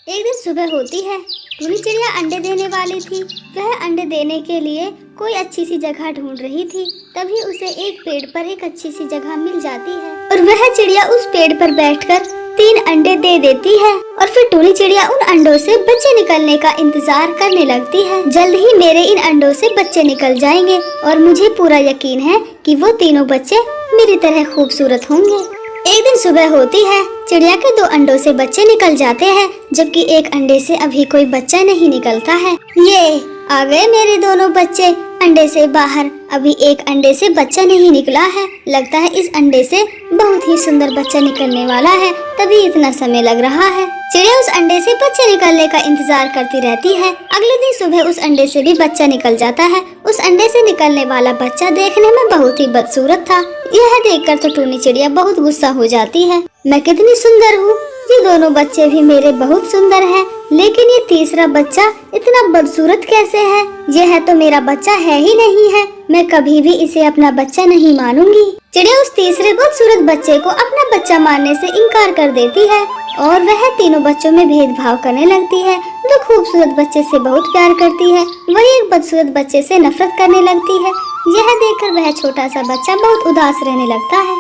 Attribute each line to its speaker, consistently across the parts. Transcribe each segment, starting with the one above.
Speaker 1: एक दिन सुबह होती है। टूनी चिड़िया अंडे देने वाली थी। वह अंडे देने के लिए कोई अच्छी सी जगह ढूंढ रही थी। तभी उसे एक पेड़ पर एक अच्छी सी जगह मिल जाती है और वह चिड़िया उस पेड़ पर बैठकर 3 अंडे दे देती है। और फिर टूनी चिड़िया उन अंडों से बच्चे निकलने का इंतजार करने लगती है। जल्द ही मेरे इन अंडों से बच्चे निकल जाएंगे और मुझे पूरा यकीन है कि वो तीनों बच्चे मेरी तरह खूबसूरत होंगे। एक दिन सुबह होती है। चिड़िया के 2 अंडों से बच्चे निकल जाते हैं, जबकि एक अंडे से अभी कोई बच्चा नहीं निकलता है। ये आ गए मेरे दोनों बच्चे अंडे से बाहर। अभी एक अंडे से बच्चा नहीं निकला है। लगता है इस अंडे से बहुत ही सुंदर बच्चा निकलने वाला है, तभी इतना समय लग रहा है। चिड़िया उस अंडे से बच्चे निकलने का इंतजार करती रहती है। अगले दिन सुबह उस अंडे से भी बच्चा निकल जाता है। उस अंडे से निकलने वाला बच्चा देखने में बहुत ही बदसूरत था। यह देखकर तो टूनी चिड़िया बहुत गुस्सा हो जाती है। मैं कितनी सुंदर हूँ, ये दोनों बच्चे भी मेरे बहुत सुंदर हैं, लेकिन ये तीसरा बच्चा इतना बदसूरत कैसे है? यह तो मेरा बच्चा है ही नहीं है। मैं कभी भी इसे अपना बच्चा नहीं मानूंगी। चिड़िया उस तीसरे बदसूरत बच्चे को अपना बच्चा मानने से इनकार कर देती है और वह तीनों बच्चों में भेदभाव करने लगती है। जो खूबसूरत बच्चे से बहुत प्यार करती है, वही एक बदसूरत बच्चे से नफरत करने लगती है। यह देखकर वह छोटा सा बच्चा बहुत उदास रहने लगता है।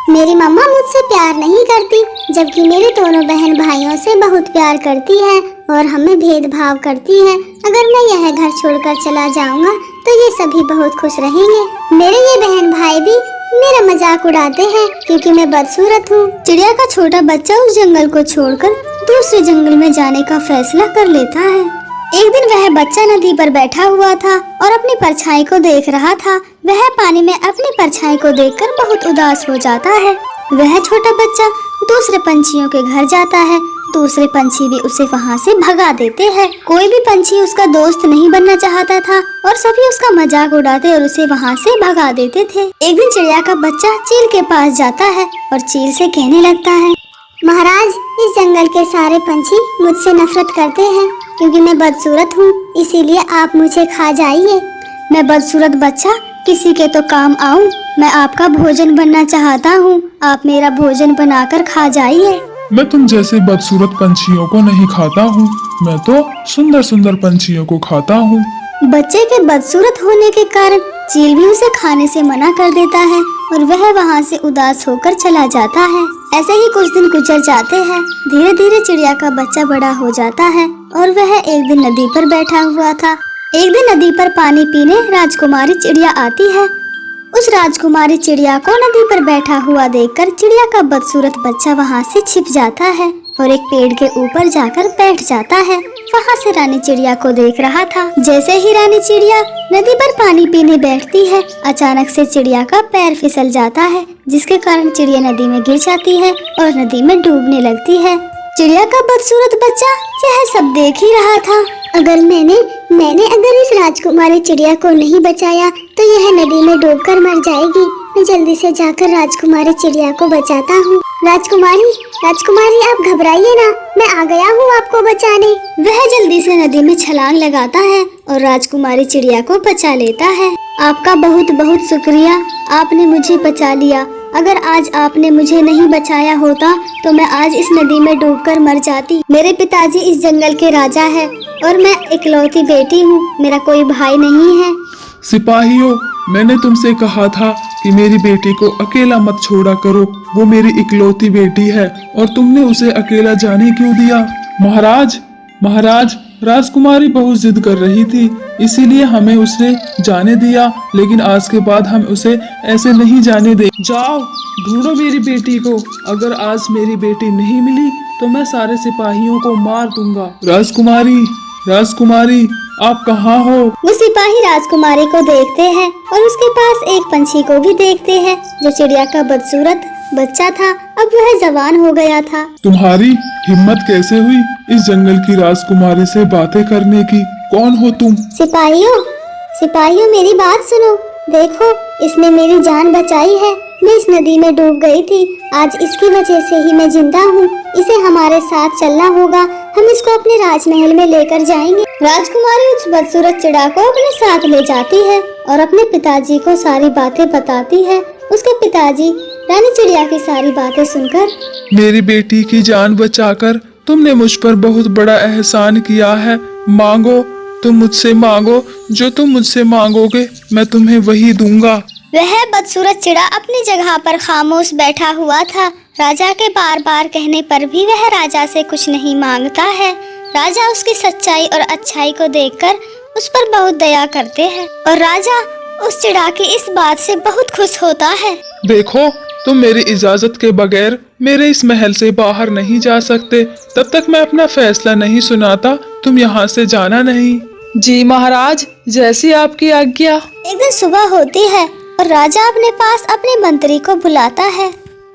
Speaker 1: मेरी मम्मा मुझसे प्यार नहीं करती, जबकि मेरे दोनों बहन भाइयों से बहुत प्यार करती है और हमें भेदभाव करती है। अगर मैं यह घर छोड़कर चला जाऊंगा तो ये सभी बहुत खुश रहेंगे। मेरे ये बहन भाई भी मेरा मजाक उड़ाते हैं क्योंकि मैं बदसूरत हूँ। चिड़िया का छोटा बच्चा उस जंगल को छोड़कर दूसरे जंगल में जाने का फैसला कर लेता है। एक दिन वह बच्चा नदी पर बैठा हुआ था और अपनी परछाई को देख रहा था। वह पानी में अपनी परछाई को देखकर बहुत उदास हो जाता है। वह छोटा बच्चा दूसरे पंछियों के घर जाता है। दूसरे पंछी भी उसे वहाँ से भगा देते हैं। कोई भी पंछी उसका दोस्त नहीं बनना चाहता था और सभी उसका मजाक उड़ाते और उसे वहाँ से भगा देते थे। एक दिन चिड़िया का बच्चा चील के पास जाता है और चील से कहने लगता है, महाराज, इस जंगल के सारे पंछी मुझसे नफरत करते हैं क्योंकि मैं बदसूरत हूँ, इसीलिए आप मुझे खा जाइए। मैं बदसूरत बच्चा किसी के तो काम आऊँ। मैं आपका भोजन बनना चाहता हूँ, आप मेरा भोजन बनाकर खा जाइए।
Speaker 2: मैं तुम जैसे बदसूरत पंछियों को नहीं खाता हूँ, मैं तो सुंदर सुंदर पंछियों को खाता हूँ।
Speaker 1: बच्चे के बदसूरत होने के कारण चील भी उसे खाने से मना कर देता है और वह वहाँ से उदास होकर चला जाता है। ऐसे ही कुछ दिन गुजर जाते हैं। धीरे धीरे चिड़िया का बच्चा बड़ा हो जाता है और वह एक दिन नदी पर बैठा हुआ था। एक दिन नदी पर पानी पीने राजकुमारी चिड़िया आती है। उस राजकुमारी चिड़िया को नदी पर बैठा हुआ देखकर चिड़िया का बदसूरत बच्चा वहाँ से छिप जाता है और एक पेड़ के ऊपर जाकर बैठ जाता है। वहाँ से रानी चिड़िया को देख रहा था। जैसे ही रानी चिड़िया नदी पर पानी पीने बैठती है, अचानक से चिड़िया का पैर फिसल जाता है, जिसके कारण चिड़िया नदी में गिर जाती है और नदी में डूबने लगती है। चिड़िया का बदसूरत बच्चा यह सब देख ही रहा था। अगर मैंने अगर इस राजकुमारी चिड़िया को नहीं बचाया तो यह नदी में डूबकर मर जाएगी। मैं जल्दी से जाकर राजकुमारी चिड़िया को बचाता हूँ। राजकुमारी आप घबराइए ना, मैं आ गया हूँ आपको बचाने। वह जल्दी से नदी में छलांग लगाता है और राजकुमारी चिड़िया को बचा लेता है। आपका बहुत बहुत शुक्रिया, आपने मुझे बचा लिया। अगर आज आपने मुझे नहीं बचाया होता तो मैं आज इस नदी में डूबकर मर जाती। मेरे पिताजी इस जंगल के राजा है और मैं इकलौती बेटी हूँ, मेरा कोई भाई नहीं है।
Speaker 2: सिपाहियों, मैंने तुमसे कहा था कि मेरी बेटी को अकेला मत छोड़ा करो, वो मेरी इकलौती बेटी है और तुमने उसे अकेला जाने क्यों दिया? महाराज, राजकुमारी बहुत जिद कर रही थी, इसीलिए हमें उसे जाने दिया, लेकिन आज के बाद हम उसे ऐसे नहीं जाने दे। जाओ ढूंढो मेरी बेटी को, अगर आज मेरी बेटी नहीं मिली तो मैं सारे सिपाहियों को मार दूंगा। राजकुमारी आप कहाँ हो?
Speaker 1: वो सिपाही राजकुमारी को देखते हैं और उसके पास एक पंछी को भी देखते हैं जो चिड़िया का बदसूरत बच्चा था। अब वह जवान हो गया था।
Speaker 2: तुम्हारी हिम्मत कैसे हुई इस जंगल की राजकुमारी से बातें करने की? कौन हो तुम?
Speaker 1: सिपाहियों मेरी बात सुनो। देखो, इसने मेरी जान बचाई है। मैं इस नदी में डूब गई थी, आज इसकी वजह से ही मैं जिंदा हूँ। इसे हमारे साथ चलना होगा, हम इसको अपने राजमहल में लेकर जाएंगे। राजकुमारी उस बदसूरत चिड़िया को अपने साथ ले जाती है और अपने पिताजी को सारी बातें बताती है। उसके पिताजी रानी चिड़िया की सारी बातें सुनकर,
Speaker 2: मेरी बेटी की जान बचाकर तुमने मुझ पर बहुत बड़ा एहसान किया है। मांगो, तुम मुझसे मांगो, जो तुम मुझसे मांगोगे मैं तुम्हें वही दूंगा।
Speaker 1: वह बदसूरत चिड़ा अपनी जगह पर खामोश बैठा हुआ था। राजा के बार बार कहने पर भी वह राजा से कुछ नहीं मांगता है। राजा उसकी सच्चाई और अच्छाई को देखकर उस पर बहुत दया करते हैं और राजा उस चिड़ा की इस बात से बहुत खुश होता है।
Speaker 2: देखो, तुम मेरी इजाजत के बगैर मेरे इस महल से बाहर नहीं जा सकते। तब तक मैं अपना फैसला नहीं सुनाता, तुम यहाँ से जाना नहीं।
Speaker 3: जी महाराज, जैसी आपकी आज्ञा।
Speaker 1: एक दिन सुबह होती है और राजा अपने पास अपने मंत्री को बुलाता है।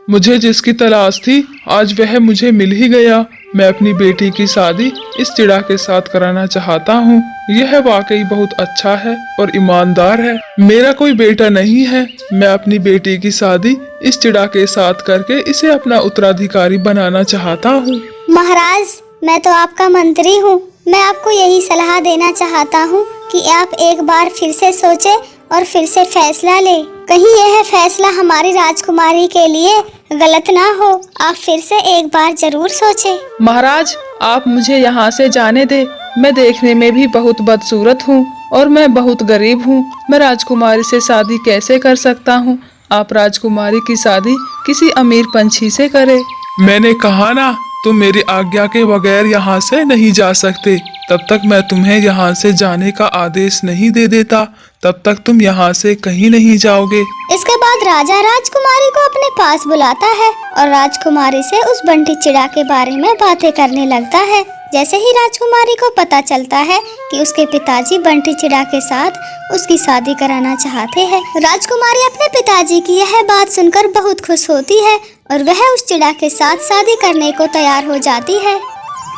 Speaker 2: मुझे जिसकी तलाश थी आज वह मुझे मिल ही गया। मैं अपनी बेटी की शादी इस चिड़ा के साथ कराना चाहता हूँ। यह वाकई बहुत अच्छा है और ईमानदार है। मेरा कोई बेटा नहीं है। मैं अपनी बेटी की शादी इस चिड़ा के साथ करके इसे अपना उत्तराधिकारी बनाना चाहता हूँ।
Speaker 1: महाराज, मैं तो आपका मंत्री हूँ। मैं आपको यही सलाह देना चाहता हूँ कि आप एक बार फिर से सोचें और फिर से फैसला ले। कहीं यह फैसला हमारी राजकुमारी के लिए गलत ना हो। आप फिर से एक बार जरूर सोचें।
Speaker 3: महाराज, आप मुझे यहाँ से जाने दे। मैं देखने में भी बहुत बदसूरत हूँ और मैं बहुत गरीब हूँ। मैं राजकुमारी से शादी कैसे कर सकता हूँ? आप राजकुमारी की शादी किसी अमीर पंछी से करें।
Speaker 2: मैंने कहा ना, तुम मेरी आज्ञा के बगैर यहाँ से नहीं जा सकते। तब तक मैं तुम्हें यहाँ से जाने का आदेश नहीं दे देता, तब तक तुम यहाँ से कहीं नहीं जाओगे।
Speaker 1: इसके बाद राजा राजकुमारी को अपने पास बुलाता है और राजकुमारी से उस बंटी चिड़ा के बारे में बातें करने लगता है। जैसे ही राजकुमारी को पता चलता है कि उसके पिताजी बंटी चिड़ा के साथ उसकी शादी कराना चाहते हैं, राजकुमारी अपने पिताजी की यह बात सुनकर बहुत खुश होती है और वह उस चिड़ा के साथ शादी करने को तैयार हो जाती है।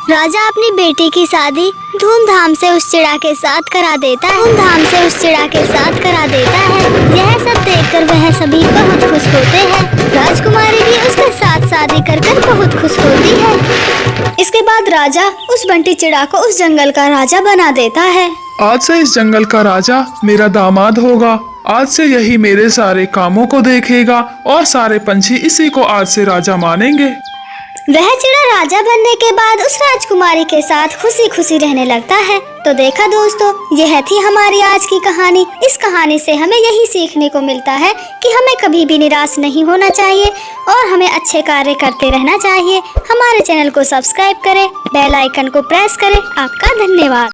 Speaker 1: राजा अपनी बेटी की शादी धूमधाम से उस चिड़ा के साथ करा देता है। यह सब देखकर वह सभी बहुत खुश होते हैं। राजकुमारी भी उसके साथ शादी कर बहुत खुश होती है। इसके बाद राजा उस बंटी चिड़ा को उस जंगल का राजा बना देता है।
Speaker 2: आज से इस जंगल का राजा मेरा दामाद होगा। आज से यही मेरे सारे कामों को देखेगा और सारे पंछी इसी को आज से राजा मानेंगे।
Speaker 1: वह चिड़ा राजा बनने के बाद उस राजकुमारी के साथ खुशी खुशी रहने लगता है। तो देखा दोस्तों, यह थी हमारी आज की कहानी। इस कहानी से हमें यही सीखने को मिलता है कि हमें कभी भी निराश नहीं होना चाहिए और हमें अच्छे कार्य करते रहना चाहिए। हमारे चैनल को सब्सक्राइब करें, बेल आइकन को प्रेस करें। आपका धन्यवाद।